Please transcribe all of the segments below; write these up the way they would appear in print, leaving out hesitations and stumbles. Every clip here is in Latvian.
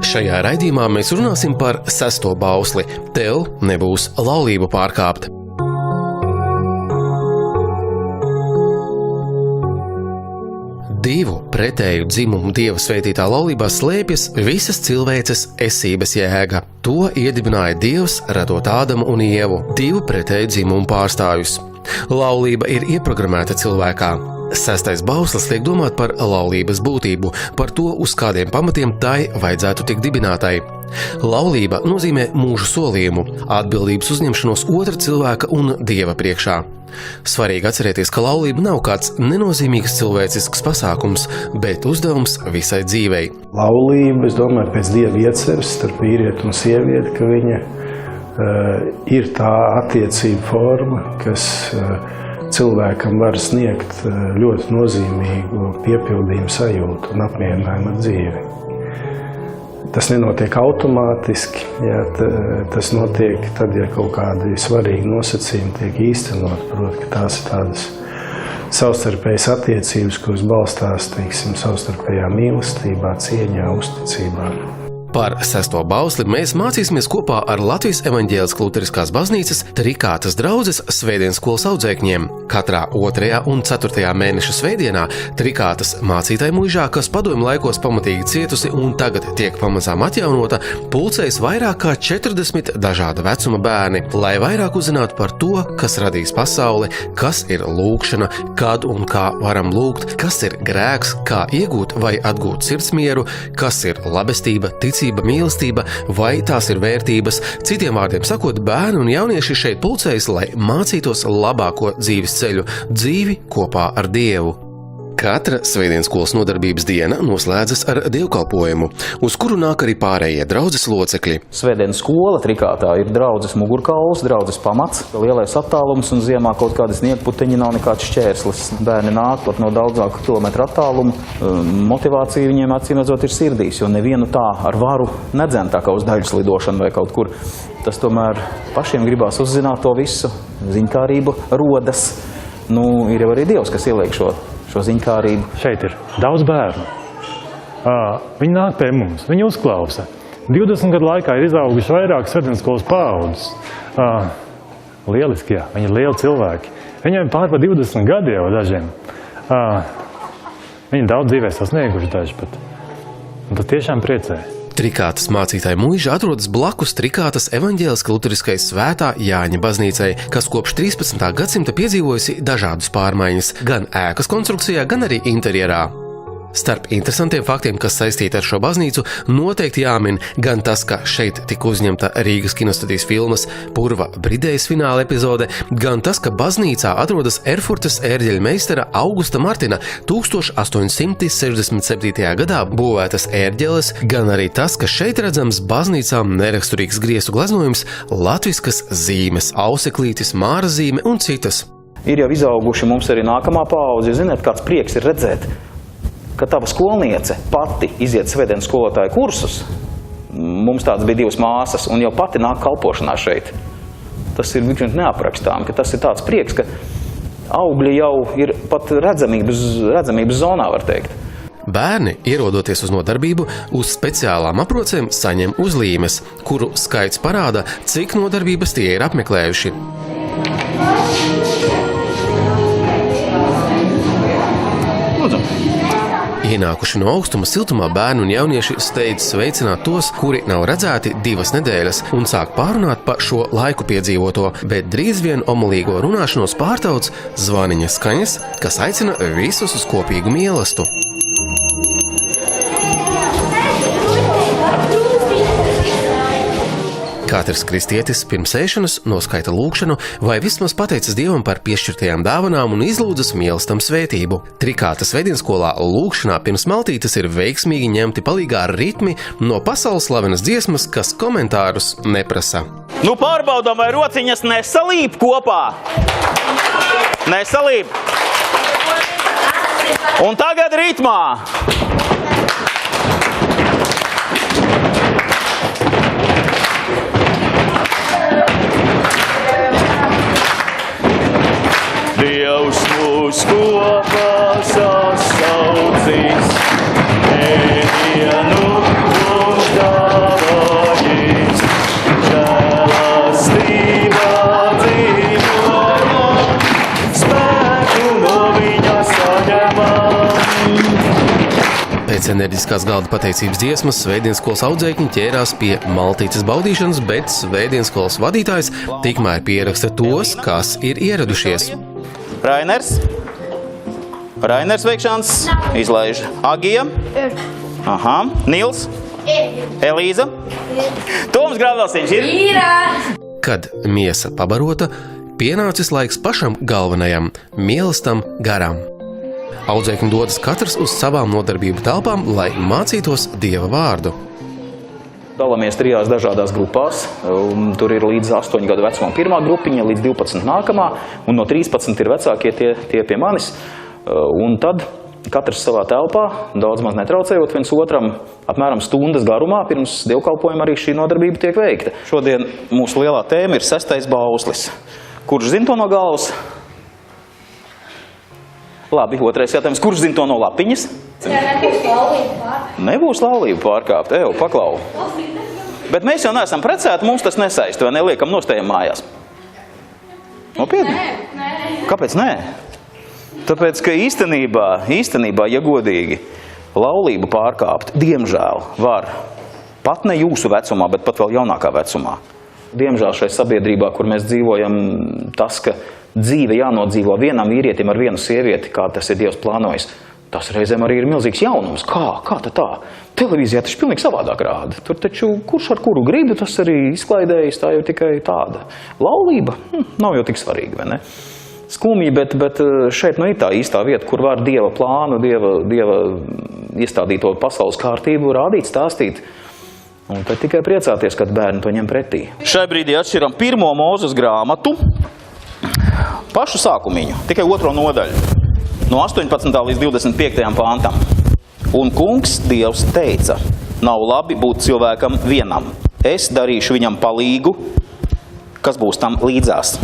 Šajā raidījumā mēs runāsim par 6. bausli – tev nebūs laulību pārkāpt. Divu pretēju dzimumu Dieva svētītā laulībā slēpjas visas cilvēces esības jēga. To iedibināja Dievs, radot Ādamu un Ievu, divu pretēju dzimumu pārstāvjus. Laulība ir ieprogrammēta cilvēkā. 6. bauslis liek domāt par laulības būtību, par to, uz kādiem pamatiem tai vajadzētu tikt dibinātai. Laulība nozīmē mūžu solījumu, atbildības uzņemšanos otra cilvēka un Dieva priekšā. Svarīgi atcerēties, ka laulība nav kāds nenozīmīgs cilvēcisks pasākums, bet uzdevums visai dzīvei. Laulība, es domāju, pēc Dieva ieceres starp vīrieti un sievieti, ka viņa ir tā attiecība forma, kas cilvēkam var sniegt ļoti nozīmīgu piepildījumu sajūtu un apmierinājumu ar dzīvi. Tas nenotiek automātiski, tas notiek tad, ja kaut kādi svarīgi nosacījumi tiek īstenot. Proti, ka tās ir tādas savstarpējas attiecības, kuras balstās, savstarpējā mīlestībā, cieņā, uzticībā. Par 6. bausli mēs mācīsimies kopā ar Latvijas evaņģēliskās luteriskās baznīcas Trikātas draudzes svētdienas skolas audzēkņiem. Katrā 2. un 4. mēneša svētdienā Trikātas mācītāja muižā, kas padomju laikos pamatīgi cietusi un tagad tiek pamazām atjaunota, pulcējas vairāk kā 40 dažāda vecuma bērni, lai vairāk uzzinātu par to, kas radīs pasauli, kas ir lūgšana, kad un kā varam lūgt, kas ir grēks, kā iegūt vai atgūt sirdsmieru, kas ir labestība, ticība, mīlestība, vai tās ir vērtības. Citiem vārdiem sakot, bērni un jaunieši šeit pulcējas, lai mācītos labāko dzīves ceļu, dzīvi kopā ar Dievu. Katra svētdienas skolas nodarbības diena noslēdzas ar dievkalpojumu, uz kuru nāk arī pārējie draudzes locekļi. Svētdienas skola Trikātā ir draudzes mugurkauls, draudzes pamats, lielais attālums un ziemā kaut kādi sniegputeņi nav nekāds šķērslis. Bērni nāk pat no daudzāku kilometru attālumu. Motivācija viņiem acīmredzot ir sirdīs, jo nevienu tā ar varu nedzen tā kā uz daļas lidošanu vai kaut kur. Tas tomēr pašiem gribās uzzināt to visu. Ziņkārība rodas. Ir jau arī Dievs, kas ieliek šo ziņkārību. Šeit ir daudz bērnu. Viņi nāk pie mums, viņi uzklausa. 20 gadu laikā ir izauguši vairākas svētdienas skolas paaudzes. Lieliski, jā, viņi ir lieli cilvēki. Viņiem pār pa 20 gadi jau dažiem. Viņi daudz dzīvē sasnieguši daži pat. Un tas tiešām priecē. Trikātas mācītāja muiža atrodas blakus Trikātas evaņģēliskās luteriskās Svētā Jāņa baznīcai, kas kopš 13. gadsimta piedzīvojusi dažādas pārmaiņas, gan ēkas konstrukcijā, gan arī interjerā. Starp interesantiem faktiem, kas saistīti ar šo baznīcu, noteikti jāmin gan tas, ka šeit tika uzņemta Rīgas kinostudijas filmas Purva Bridējas fināla epizode, gan tas, ka baznīcā atrodas Erfurtes ērģeļmeistara Augusta Martina 1867. gadā būvētas ērģeles, gan arī tas, ka šeit redzams baznīcām neraksturīgs griestu gleznojums, latviskas zīmes, auseklītis, mārazīme un citas. Ir jau izauguši mums arī nākamā paudze. Ziniet, kāds prieks ir redzēt, ka tava skolniece pati iziet svētdienas skolotāju kursus. Mums tādas bija 2 māsas, un jau pati nāk kalpošanā šeit. Tas ir neaprakstām, ka tas ir tāds prieks, ka augļi jau ir pat redzamības zonā, var teikt. Bērni, ierodoties uz nodarbību, uz speciālām aprocēm saņem uzlīmes, kuru skaits parāda, cik nodarbības tie ir apmeklējuši. Ienākuši no augstuma siltumā bērni un jaunieši steidz sveicināt tos, kuri nav redzēti 2 nedēļas un sāk pārunāt pa šo laiku piedzīvoto, bet drīz vien omulīgo runāšanos pārtauc zvaniņa skaņas, kas aicina visus uz kopīgu mīlestību. Katrs kristietis pirms ēšanas noskaita lūgšanu vai vismaz pateicas Dievam par piešķirtajām dāvanām un izlūdzas mīlestam svētību. Trikātas svētdienas skolā lūgšanā pirms maltītes ir veiksmīgi ņemti palīgā ritmi no pasaules slavenas dziesmas, kas komentārus neprasa. Pārbaudām, vai rociņas nesalīp kopā? Nesalīp. Un tagad ritmā. Dievs mūs kopā sasaucīs, nevienu mums dāvā. Pēc enerģiskās galda pateicības dziesmas Svētdienas skolas audzēkņi ķērās pie maltītes baudīšanas, bet Svētdienas skolas vadītājs tikmēr pieraksta tos, kas ir ieradušies. Rainers. Rainers veikšanas. Izlaiž. Agija. Aha. Nils. Elīza. Toms Grāvlasiņš ir. Kad miesa pabarota, pienācis laiks pašam galvenajam – mīlestam garam. Audzēkņi dodas katrs uz savām nodarbību telpām, lai mācītos Dieva vārdu. Dalāmies 3 dažādās grupās. Tur ir līdz 8 gadu vecumam pirmā grupiņa, līdz 12 nākamā, un no 13 ir vecākie tie pie manis. Un tad katrs savā telpā, daudz maz netraucējot viens otram, apmēram stundas garumā pirms dievkalpojuma arī šī nodarbība tiek veikta. Šodien mūsu lielā tēma ir 6. bauslis. Kurš zina to no galvas? Labi, 2. jautājums. Kurš zina to no lapiņas? Nebūs laulība pārkāpt. Eju, paklau. Bet mēs jau neesam precēti, mums tas nesaist, vai neliekam nostējam mājās? Nopietni? Nē. Kāpēc nē? Tāpēc, ka īstenībā, ja godīgi, laulību pārkāpt, diemžēl, var pat ne jūsu vecumā, bet pat vēl jaunākā vecumā. Diemžēl šai sabiedrībā, kur mēs dzīvojam, tas, ka dzīve jānodzīvo vienam vīrietim ar vienu sievieti, kā tas ir Dievs plānojis, tas reizēm arī ir milzīgs jaunums. Kā tad tā? Televīzijā taču pilnīgi savādāk rāda. Tur taču kurš ar kuru grib, tas arī izklaidējas, tā jau tikai tāda. Laulība nav jau tik svarīga, vai ne? Skumji, bet šeit ir tā īstā vieta, kur var Dieva plānu, Dieva iestādīto pasaules kārtību rādīt, stāstīt. Un tad tikai priecāties, kad bērni to ņem pretī. Šai brīdī atšķiram 1. Mūzes grāmatu, pašu sākumiņu, tikai 2. nodaļu, no 18. līdz 25. pāntam. Un kungs Dievs teica, nav labi būt cilvēkam vienam. Es darīšu viņam palīgu, kas būs tam līdzās.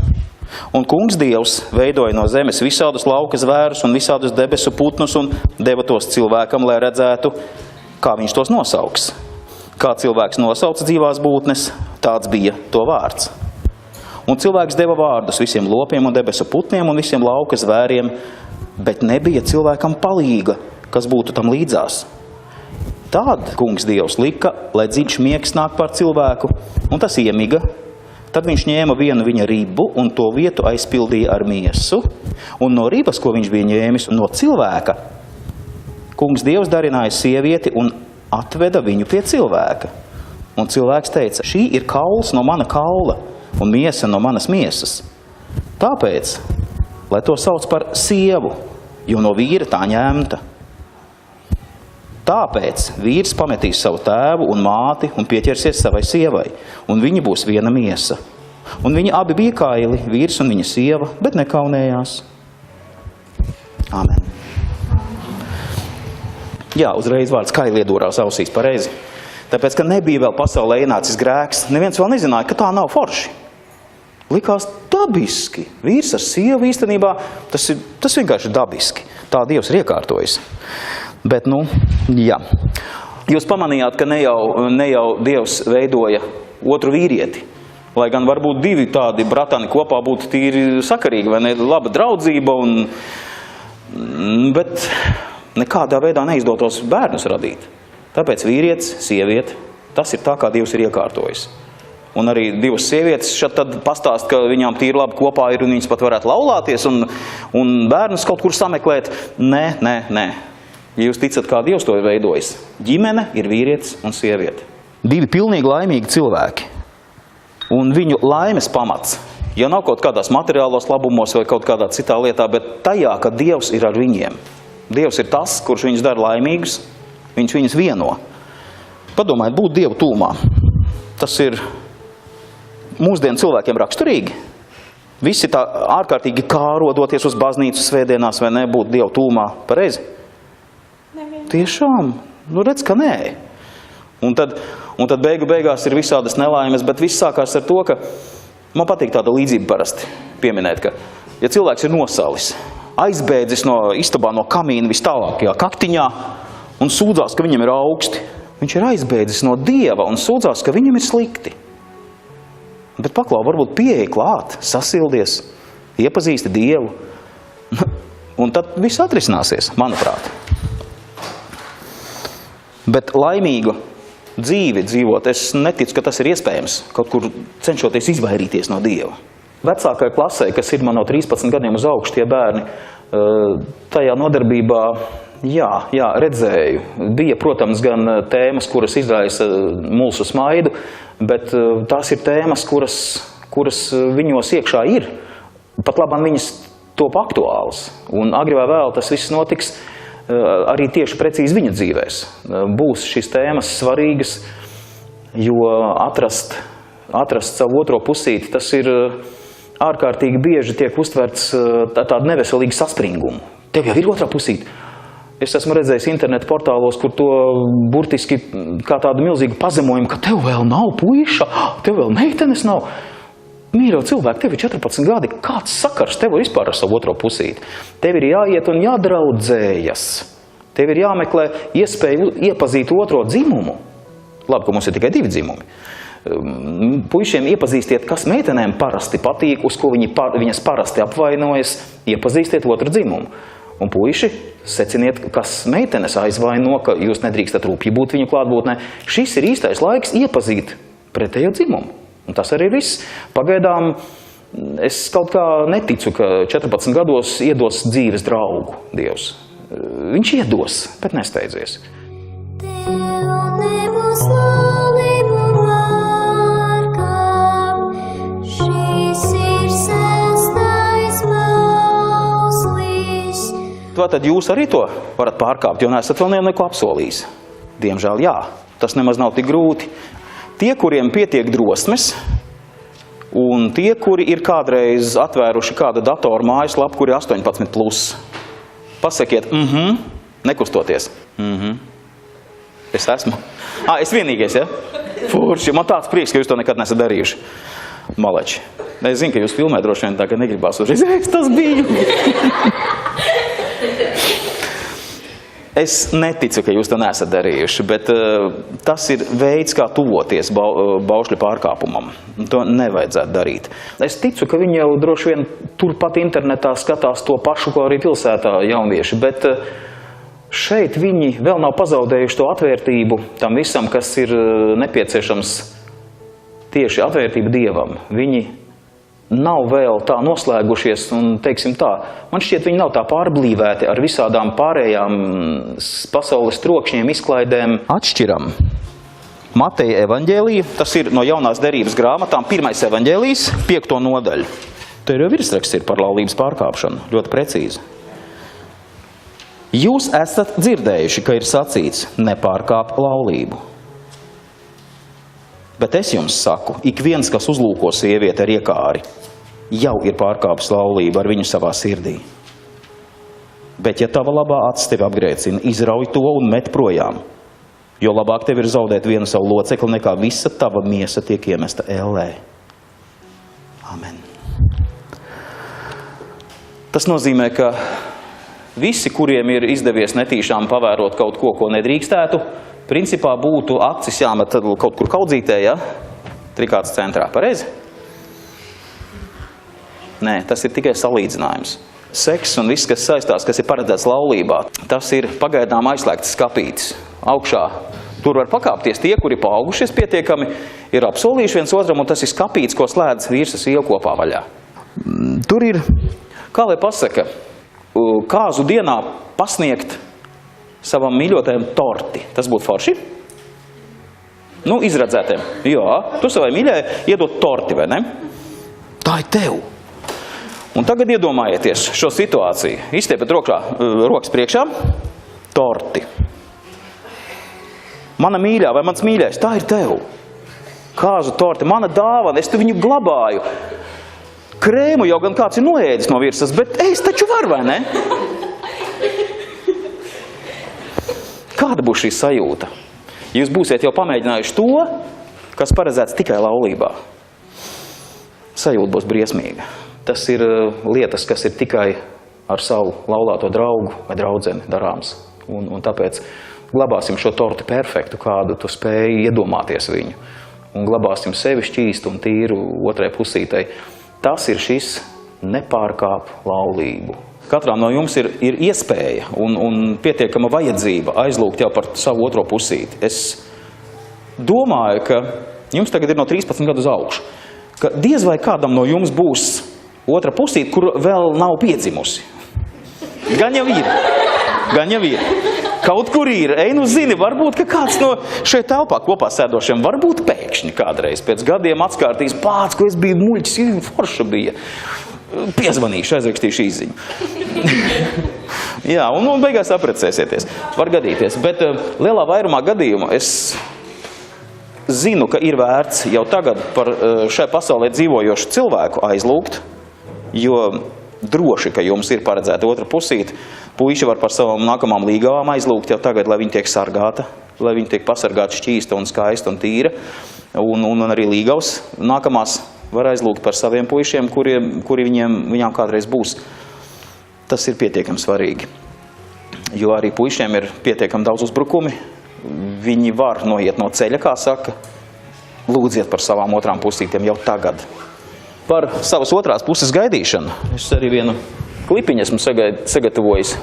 Un kungs Dievs veidoja no zemes visādus lauka zvērus un visādus debesu putnus un deva tos cilvēkam, lai redzētu, kā viņš tos nosauks. Kā cilvēks nosauca dzīvās būtnes, tāds bija to vārds. Un cilvēks deva vārdus visiem lopiem un debesu putniem un visiem lauka zvēriem, bet nebija cilvēkam palīga, kas būtu tam līdzās. Tad kungs Dievs lika, lai dziļš miegs nāk par cilvēku, un tas iemiga. Tad viņš ņēma vienu viņa ribu un to vietu aizpildīja ar miesu, un no ribas, ko viņš bija ņēmis, no cilvēka, kungs Dievs darināja sievieti un atveda viņu pie cilvēka. Un cilvēks teica, šī ir kauls no mana kaula un miesa no manas miesas. Tāpēc, lai to sauc par sievu, jo no vīra tā ņemta. Tāpēc vīrs pametīs savu tēvu un māti un pieķersies savai sievai, un viņi būs viena miesa. Un viņi abi bija kaili, vīrs un viņa sieva, bet nekaunējās. Āmen. Jā, uzreiz vārds kaili iedūrās ausīs pareizi. Tāpēc, ka nebija vēl pasaulē ienācis grēks, neviens vēl nezināja, ka tā nav forši. Likās dabiski. Vīrs ar sievu īstenībā, tas vienkārši dabiski. Tā Dievs ir iekārtojis. Bet, jā. Jūs pamanījāt, ka ne jau Dievs veidoja otru vīrieti. Lai gan varbūt 2 tādi bratani kopā būtu tīri sakarīgi, vai ne, laba draudzība, bet nekādā veidā neizdotos bērnus radīt. Tāpēc vīrietis, sieviete, tas ir tā, kā Dievs ir iekārtojis. Un arī 2 sievietes šad tad pastāst, ka viņām tīri labi kopā ir un viņas pat varētu laulāties un bērnus kaut kur sameklēt. Nē. Ja jūs ticat, kā Dievs to ir veidojis, ģimene ir vīrietis un sieviete. 2 pilnīgi laimīgi cilvēki. Un viņu laimes pamats, ja nav kaut kādās materiālos labumos vai kaut kādā citā lietā, bet tajā, ka Dievs ir ar viņiem. Dievs ir tas, kurš viņus dara laimīgus, viņš viņus vieno. Padomājiet, būt Dievu tūmā. Tas ir mūsdienu cilvēkiem raksturīgi. Visi tā ārkārtīgi kāro doties uz baznīcu svētdienās vai ne, būt Dievu tūmā. Pareizi? Tiešām, redz, ka nē. Un tad beigās ir visādas nelaimes, bet viss sākās ar to, ka man patīk tāda līdzība parasti pieminēt, ka ja cilvēks ir nosalis, aizbēdzis no istabā no kamīna vis tālākajā kaktiņā un sūdzās, ka viņam ir augsti, viņš ir aizbēdzis no Dieva un sūdzās, ka viņam ir slikti. Bet paklau, varbūt pieeja klāt, sasildies, iepazīsti Dievu, un tad viss atrisināsies, manuprāt. Bet laimīgu dzīvi dzīvot, es neticu, ka tas ir iespējams, kaut kur cenšoties izvairīties no Dieva. Vecākai klasē, kas ir man no 13 gadiem uz augšu, tie bērni, tajā nodarbībā, jā, redzēju. Bija, protams, gan tēmas, kuras izraisa mulsu smaidu, bet tās ir tēmas, kuras viņos iekšā ir. Pat labāk viņas top aktuāls. Un agri vai vēl tas viss notiks arī tieši precīzi viņa dzīvēs. Būs šīs tēmas svarīgas, jo atrast savu otro pusīti, tas ir ārkārtīgi bieži tiek uztverts tādu neveselīgu saspringumu. Tev jau ir otrā pusīte. Es esmu redzējis internetu portālos, kur to burtiski kā tādu milzīgu pazemojumu, ka tev vēl nav puiša, tev vēl meitenes nav. Mīļo cilvēki, tev ir 14 gadi, kāds sakars tev vispār ar savu otro pusīti? Tev ir jāiet un jādraudzējas. Tev ir jāmeklē iespēju iepazīt otro dzimumu. Labi, ka mums ir tikai 2 dzimumi. Puišiem iepazīstiet, kas meitenēm parasti patīk, uz ko viņas parasti apvainojas, iepazīstiet otru dzimumu. Un puiši, seciniet, kas meitenes aizvaino, ka jūs nedrīkstat rūpji būt viņu klātbūtnē. Šis ir īstais laiks iepazīt pretējo dzimumu. Un tas arī ir viss. Pagaidām es kaut kā neticu, ka 14 gados iedos dzīves draugu Dievs. Viņš iedos, bet nesteidzies. Tev nebūs laulību vārkam, šis ir sestais mauslis. Tātad jūs arī to varat pārkāpt, jo neesat vēl neko apsolījis. Diemžēl jā, tas nemaz nav tik grūti. Tie, kuriem pietiek drosmes, un tie, kuri ir kādreiz atvēruši kādu datoru mājaslapu, kur ir 18+. Pasakiet, nekustoties. Es esmu. Es vienīgais, ja? Forši, man tāds prieks, ka jūs to nekad nesat darījuši. Maleči. Es zinu, ka jūs filmē droši vien tā, ka negribās uzreiz. Tas biju. Es neticu, ka jūs to nesat darījuši, bet tas ir veids, kā tuvoties baušļu pārkāpumam. To nevajadzētu darīt. Es ticu, ka viņi jau droši vien turpat internetā skatās to pašu, ko arī pilsētā jaunieši, bet šeit viņi vēl nav pazaudējuši to atvērtību tam visam, kas ir nepieciešams tieši atvērtība Dievam. Viņi nav vēl tā noslēgušies un, teiksim tā, man šķiet, viņi nav tā pārblīvēti ar visādām pārējām pasaules trokšņiem, izklaidēm. Atšķiram Mateja evaņģēliju, tas ir no jaunās derības grāmatām, 1. evaņģēlijs, 5. nodaļu. Te jau virsraksts ir par laulības pārkāpšanu, ļoti precīzi. Jūs esat dzirdējuši, ka ir sacīts, nepārkāp laulību. Bet es jums saku, ik viens, kas uzlūko sievieti ar iekāri, jau ir pārkāpis laulību ar viņu savā sirdī. Bet ja tava labā acis tevi apgrēcina, izrauj to un met projām, jo labāk tev ir zaudēt vienu savu locekli, nekā visa tava miesa tiek iemesta ellē. Amen. Tas nozīmē, ka visi, kuriem ir izdevies netīšām pavērot kaut ko, ko nedrīkstētu, principā būtu acis jāmet kaut kur kaudzītē, ja? Trikāts centrā. Pareizi? Nē, tas ir tikai salīdzinājums. Seks un viss, kas saistās, kas ir paredzēts laulībā, tas ir pagaidām aizslēgts skapītis. Augšā tur var pakāpties tie, kuri paaugušies pietiekami, ir apsolījuši viens otram, un tas ir skapītis, ko slēdz vīrs ar sievu kopā vaļā. Tur ir, kā lai pasaka, kāzu dienā pasniegt savam mīļotajam torti. Tas būtu forši? Nu, izredzētiem. Jā, tu savai mīļai iedot torti, vai ne? Tā ir tev. Un tagad iedomājieties šo situāciju. Izstiepiet rokas priekšā. Torti. Mana mīļā vai mans mīļais, tā ir tev. Kāzu torti, mana dāvana, es tu viņu glabāju. Krēmu jau gan kāds ir noēdis no virsas, bet es taču varu, vai ne? Kāda būs šī sajūta? Jūs būsiet jau pamēģinājuši to, kas paredzēts tikai laulībā. Sajūta būs briesmīga. Tas ir lietas, kas ir tikai ar savu laulāto draugu vai draudzeni darāms. Un tāpēc glabāsim šo torti perfektu, kādu tu spēji iedomāties viņu. Un glabāsim sevi šķīstu un tīru otrai pusītei. Tas ir šis nepārkāp laulību Katram no jums ir iespēja un pietiekama vajadzība aizlūgt jau par savu otro pusīti. Es domāju, ka jums tagad ir no 13 gadu uz augšu, ka diez vai kādam no jums būs otra pusīte, kur vēl nav piedzimusi. Gan jau ir. Kaut kur ir. Ej, nu zini, varbūt, ka kāds no šeit telpā kopā sēdošiem varbūt pēkšņi kādreiz pēc gadiem atskārtīs pāc, ko es biju muļķis, forša bija. Piezvanīšu, aizrakstīšu izziņu. Jā, un beigās aprecēsieties. Var gadīties, bet lielā vairumā gadījumu es zinu, ka ir vērts jau tagad par šai pasaulē dzīvojošu cilvēku aizlūgt, jo droši, ka jums ir paredzēta otra pusīte. Puiši var par savām nākamām līgavām aizlūgt jau tagad, lai viņi tiek sargāta, lai viņi tiek pasargāta šķīsta un skaista un tīra. Un arī līgavs nākamās var aizlūgt par saviem puišiem, kuri viņām kādreiz būs. Tas ir pietiekami svarīgi, jo arī puišiem ir pietiekami daudz uzbrukumi. Viņi var noiet no ceļa, kā saka. Lūdziet par savām otrām pusītēm jau tagad. Par savas otrās puses gaidīšanu. Es arī vienu klipiņu esmu sagatavojis.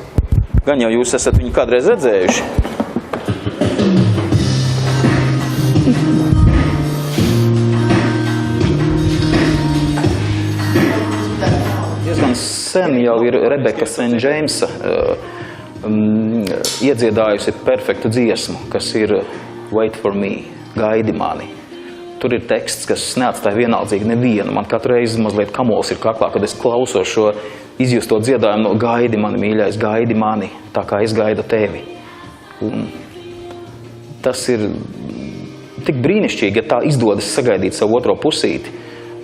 Gan jau jūs esat viņu kādreiz redzējuši. Diezgan sen jau ir Rebeka St. Jamesa iedziedājusi perfektu dziesmu, kas ir Wait for me, gaidi mani. Tur ir teksts, kas neatstāja vienaldzīgi nevienu. Man katru reizi mazliet kamols ir kaklā, kad es klausos šo izjusto dziedājumu no gaidi mani, mīļais, gaidi mani, tā kā es gaidu tevi. Un tas ir tik brīnišķīgi, ja tā izdodas sagaidīt savu otro pusīti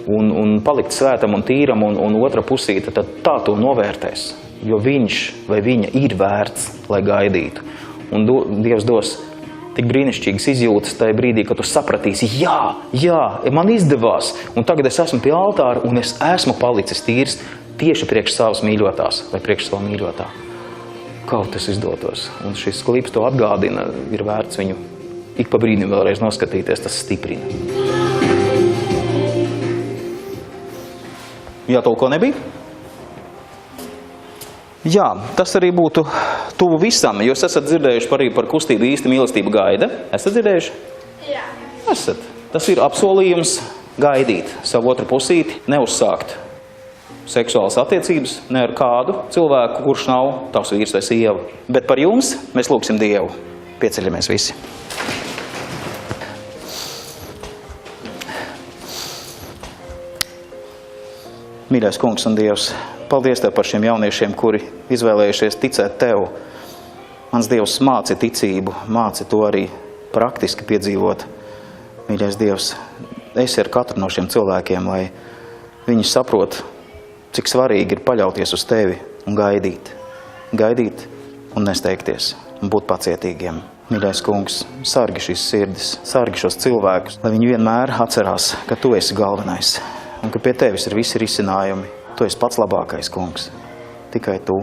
un palikt svētam un tīram un otra pusīte, tad tā to novērtēs, jo viņš vai viņa ir vērts, lai gaidītu. Un Dievs dos tik brīnišķīgas izjūtas tajā brīdī, kad tu sapratīsi, jā, man izdevās, un tagad es esmu pie altāra, un es esmu palicis tīrs tieši priekš savas mīļotās, vai priekš savu mīļotā. Kaut tas izdotos. Un šis klips to atgādina, ir vērts viņu ik pa brīdim vēlreiz noskatīties, tas stiprina. Jā, tulko nebija? Jā, tas arī būtu tuvu visam. Jūs esat dzirdējuši arī par kustību īsta mīlestība gaida? Esat dzirdējuši? Jā. Esat. Tas ir apsolījums gaidīt savu otru pusīti, neuzsākt seksuālas attiecības ne ar kādu cilvēku, kurš nav tavs vīrs vai sieva. Bet par jums mēs lūgsim Dievu. Pieceļamies visi. Mīļais kungs un Dievs, paldies Tev par šiem jauniešiem, kuri izvēlējušies ticēt Tev. Mans Dievs, māci ticību, māci to arī praktiski piedzīvot. Mīļais Dievs, esi ar katru no šiem cilvēkiem, lai viņi saprot, cik svarīgi ir paļauties uz Tevi un gaidīt. Gaidīt un nesteigties un būt pacietīgiem. Mīļais kungs, sargi šīs sirdis, sargi šos cilvēkus, lai viņi vienmēr atcerās, ka Tu esi galvenais un ka pie Tevis ir visi risinājumi. Tu esi pats labākais, kungs. Tikai Tu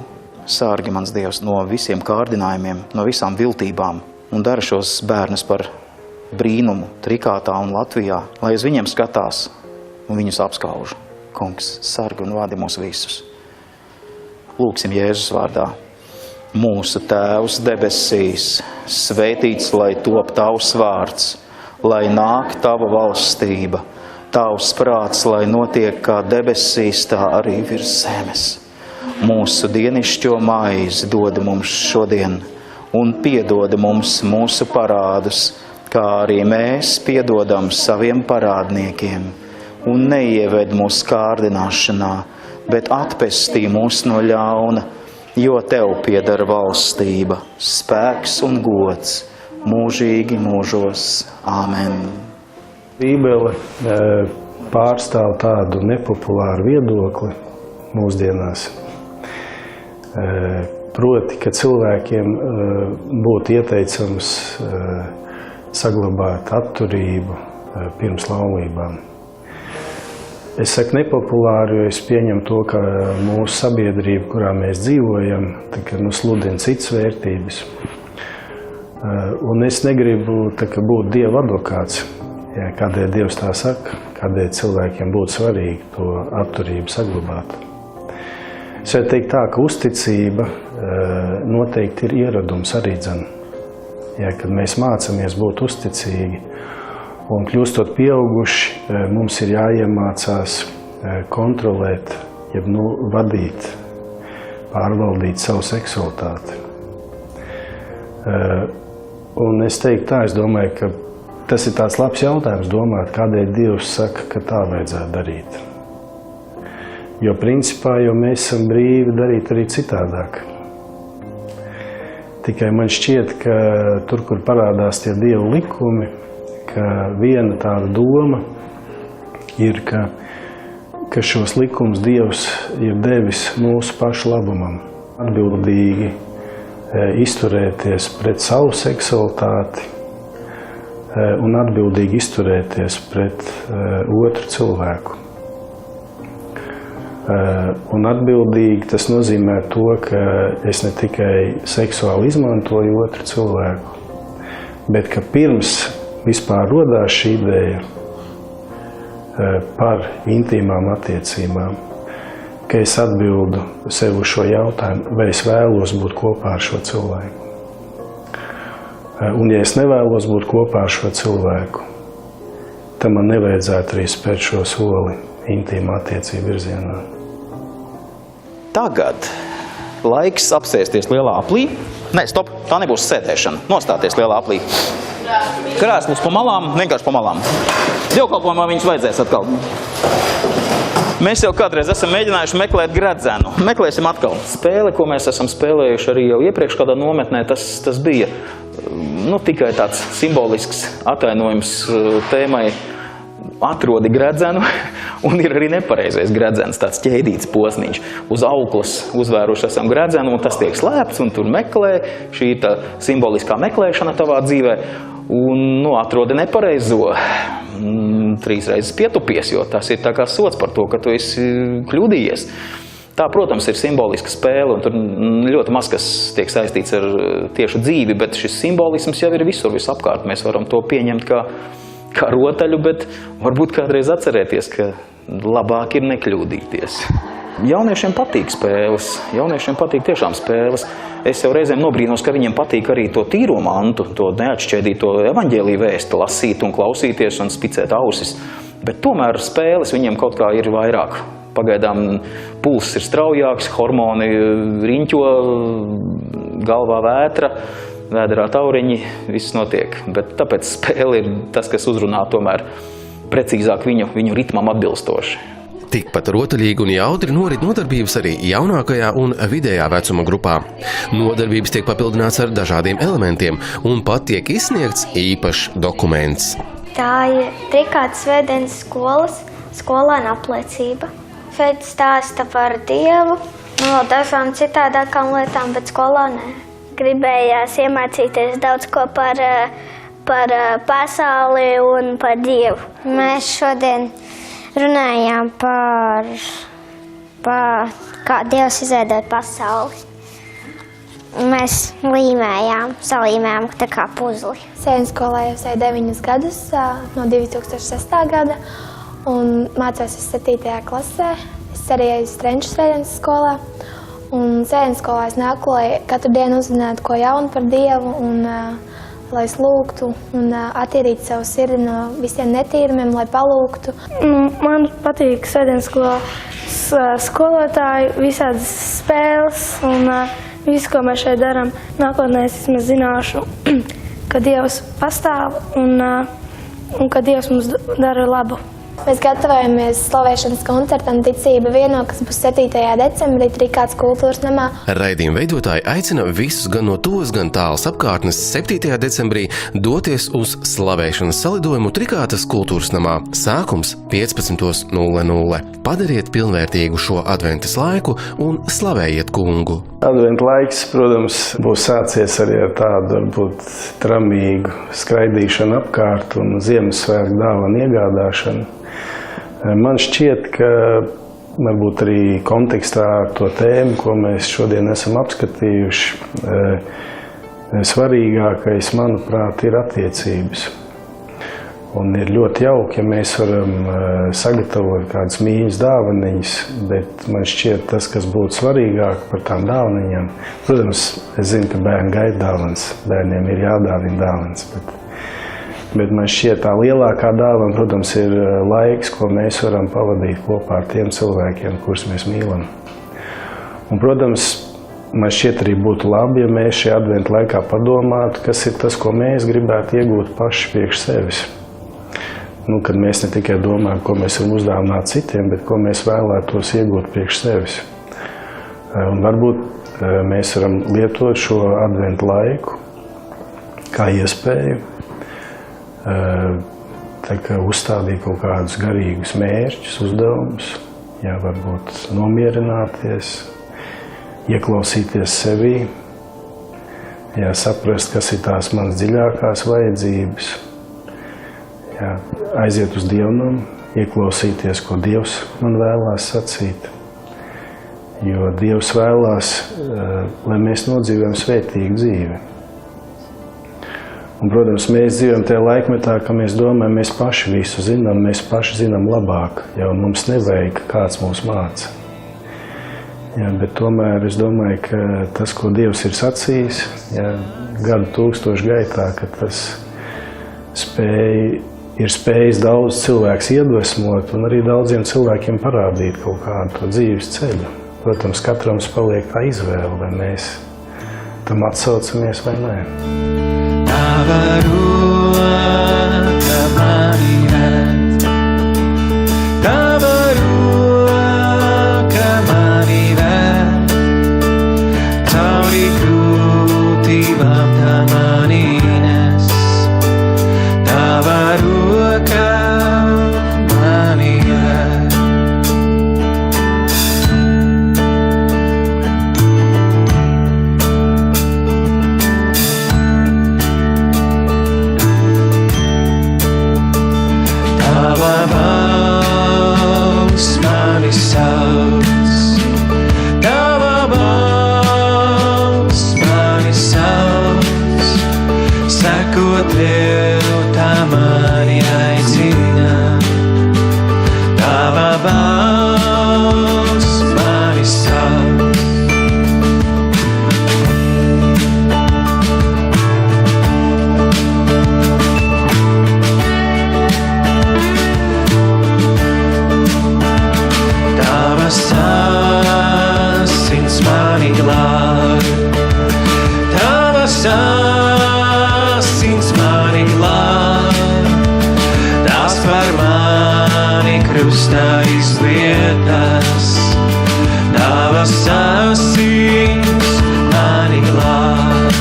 sārgi, mans Dievs, no visiem kārdinājumiem, no visām viltībām un dara šos bērnus par brīnumu Trikātā un Latvijā, lai uz viņiem skatās un viņus apskauž. Kungs, sargi un vadi mūs visus. Lūksim Jēzus vārdā. Mūsu Tēvs debesīs, svētīts, lai top Tavs vārds, lai nāk Tava valstība, Tavs prāts, lai notiek kā debesīs, tā arī virs zemes. Mūsu dienišķo maizi dod mums šodien un piedod mums mūsu parādus, kā arī mēs piedodam saviem parādniekiem. Un neieved mūsu kārdināšanā, bet atpestī mūs no ļauna, jo Tev pieder valstība, spēks un gods mūžīgi mūžos. Āmen. Bībele pārstāv tādu nepopulāru viedokli mūsdienās. Proti, ka cilvēkiem būtu ieteicams saglabāt atturību pirms laulībām. Es saku nepopulāru, jo es pieņemu to, ka mūsu sabiedrība, kurā mēs dzīvojam, sludina citas vērtības. Un es negribu būt Dieva advokāts. Jā, kādēļ Dievs tā saka, kādēļ cilvēkiem būtu svarīgi to atturību saglabāt. Es varu teikt tā, ka uzticība noteikti ir ieradums arī dzen. Ja, kad mēs mācamies būt uzticīgi un kļūstot pieauguši, mums ir jāiemācās kontrolēt, jeb vadīt, pārvaldīt savu seksualitāti. Un es teiktu tā, es domāju, ka tas ir tāds labs jautājums domāt, kādēļ Dievs saka, ka tā vajadzētu darīt. Jo principā jau mēs esam brīvi darīt arī citādāk. Tikai man šķiet, ka tur, kur parādās tie Dieva likumi, ka viena tāda doma ir, ka šos likumus Dievs ir devis mūsu pašu labumam. Atbildīgi izturēties pret savu seksualitāti un atbildīgi izturēties pret otru cilvēku. Un atbildīgi tas nozīmē to, ka es ne tikai seksuāli izmantoju otru cilvēku, bet ka pirms vispār rodās šī ideja par intīmām attiecībām, ka es atbildu sev uz šo jautājumu, vai es vēlos būt kopā ar šo cilvēku. Un ja es nevēlos būt kopā ar šo cilvēku, tad man nevajadzētu arī spērt šo soli intīmā attiecību virzienā. Tagad laiks apsēsties lielā aplī. Nē, stop, tā nebūs sēdēšana. Nostāties lielā aplī. Krēslus pa malām, vienkārši pa malām. Dievkalpojumā viņus vajadzēs atkal. Mēs jau kādreiz esam mēģinājuši meklēt gredzenu. Meklēsim atkal. Spēle, ko mēs esam spēlējuši arī jau iepriekš kādā nometnē, tas bija tikai tāds simbolisks atainojums tēmai atrodi gredzenu, un ir arī nepareizais gredzens, tāds ķēdīts posniņš. Uz auklas uzvēruši esam gredzenu, un tas tiek slēpts, un tur meklē, šī ir tā simboliskā meklēšana tavā dzīvē, un atrodi nepareizo. 3 reizes pietupies, jo tas ir tā kā sots par to, ka tu esi kļūdījies. Tā, protams, ir simboliska spēle, un tur ļoti maz kas tiek saistīts ar tiešu dzīvi, bet šis simbolisms jau ir visur, visapkārt. Mēs varam to pieņemt kā rotaļu, bet varbūt kādreiz atcerēties, ka labāk ir nekļūdīties. Jauniešiem patīk spēles, jauniešiem patīk tiešām spēles. Es jau reizēm nobrīnos, ka viņiem patīk arī to tīro mantu, to neatšķēdīto evaņģēliju vēstu, lasīt un klausīties un spicēt ausis. Bet tomēr spēles viņiem kaut kā ir vairāk. Pagaidām pulss ir straujāks, hormoni riņķo, galvā vētra, vēderā tauriņi, viss notiek. Bet tāpēc spēle ir tas, kas uzrunā tomēr precīzāk viņu ritmam atbilstoši. Tikpat rotaļīgi un jautri norit nodarbības arī jaunākajā un vidējā vecuma grupā. Nodarbības tiek papildināts ar dažādiem elementiem un pat tiek izsniegts īpašs dokuments. Tā ir Trikātas Svētdienas skolas skolēna apliecība. Šeit stāsta par Dievu, dažām citādākām lietām, bet skolā nē. Gribējās iemācīties daudz ko par pasauli un par Dievu. Mēs šodien runājām par kā Dievs izveidoja pasauli. Mēs salīmējām tā kā puzli. Sēņu skolā jau sēju 9 gadus, no 2006. gada, un mācos 7. klasē. Es arī eju Strenču Svētdienas skolā. Un Sēņu skolā es nāku, lai katru dienu uzzinātu ko jaunu par Dievu, un lai es lūgtu un attīrītu savu sirdi no visiem netīrumiem, lai palūgtu. Man patīk Svētdienas skolā skolotāji, visādas spēles un visu, ko mēs šeit darām. Nākotnē es vismaz zināšu, ka Dievs pastāv un ka Dievs mums dara labu. Mēs gatavojamies slavēšanas koncertam Ticība vieno, kas būs 7. decembrī Trikātas kultūras namā. Raidījuma veidotāji aicina visus gan no tuvas, gan tālas apkārtnes 7. decembrī doties uz slavēšanas salidojumu Trikātas kultūras namā. Sākums 15:00. Padariet pilnvērtīgu šo adventas laiku un slavējiet Kungu. Adventa laiks, protams, būs sācies arī ar tādu varbūt tramīgu skraidīšanu apkārt un Ziemassvētku dāvanu iegādāšanu. Man šķiet, ka varbūt arī kontekstā ar to tēmu, ko mēs šodien esam apskatījuši, svarīgākais, manuprāt, ir attiecības. Un ir ļoti jauki, ja mēs varam sagatavot kādas mīļas dāvaniņas, bet man šķiet tas, kas būtu svarīgāk par tām dāvaniņām. Protams, es zinu, ka bērni gaida dāvanas, bērniem ir jādāvina dāvanas, bet man šķiet tā lielākā dāvana, protams, ir laiks, ko mēs varam pavadīt kopā ar tiem cilvēkiem, kurus mēs mīlam. Un, protams, man šķiet arī būtu labi, ja mēs šajā adventa laikā padomātu, kas ir tas, ko mēs gribētu iegūt paši priekš sevis. Kad mēs ne tikai domājam, ko mēs varam uzdāvināt citiem, bet ko mēs vēlētos iegūt priekš sevis. Un varbūt mēs varam lietot šo adventu laiku kā iespēju uzstādīt kaut kādus garīgus mērķus, uzdevumus, varbūt nomierināties, ieklausīties sevī, saprast, kas ir tās manas dziļākās vajadzības, aiziet uz dievnam, ieklausīties, ko Dievs man vēlās sacīt. Jo Dievs vēlās, lai mēs nodzīvojam svētīgu dzīvi. Un, protams, mēs dzīvojam tajā laikmetā, ka mēs domājam, mēs paši visu zinām, mēs paši zinām labāk, jau mums nevajag, kāds mūs māca. Bet tomēr es domāju, ka tas, ko Dievs ir sacījis, gadu tūkstošu gaitā, ka tas ir spējis daudz cilvēks iedvesmot un arī daudziem cilvēkiem parādīt kaut kādu to dzīves ceļu. Protams, katram paliek tā izvēle, vai mēs tam atsaucamies vai nē. Tava roka mani ved, tava roka mani ved, cauri grūtībām tā mani nes. Tava roka mani ved. Tava balss mani sauc, tava balss mani sauc, sekot tev tā mani aicina. Tava balss mani sauc. Tavas asins mani glāb, tavas asins mani glāb, tās par mani krustā izlietas. Tavas asins mani glāb.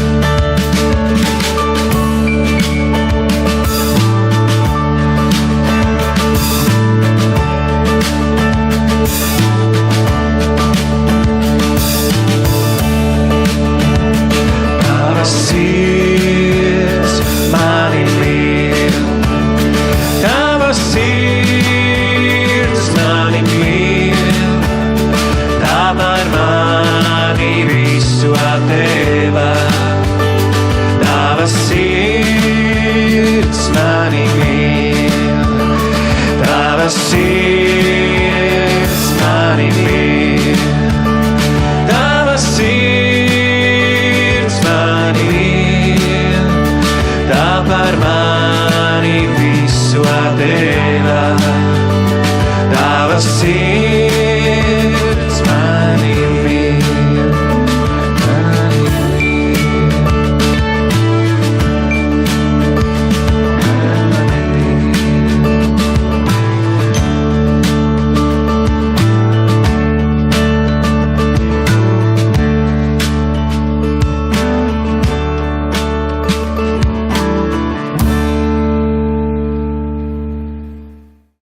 Tavas sirds mani mīl, tavas sirds mani mīl, tā par mani visu atdeva. Tavas sirds mani mīl, tavas sirds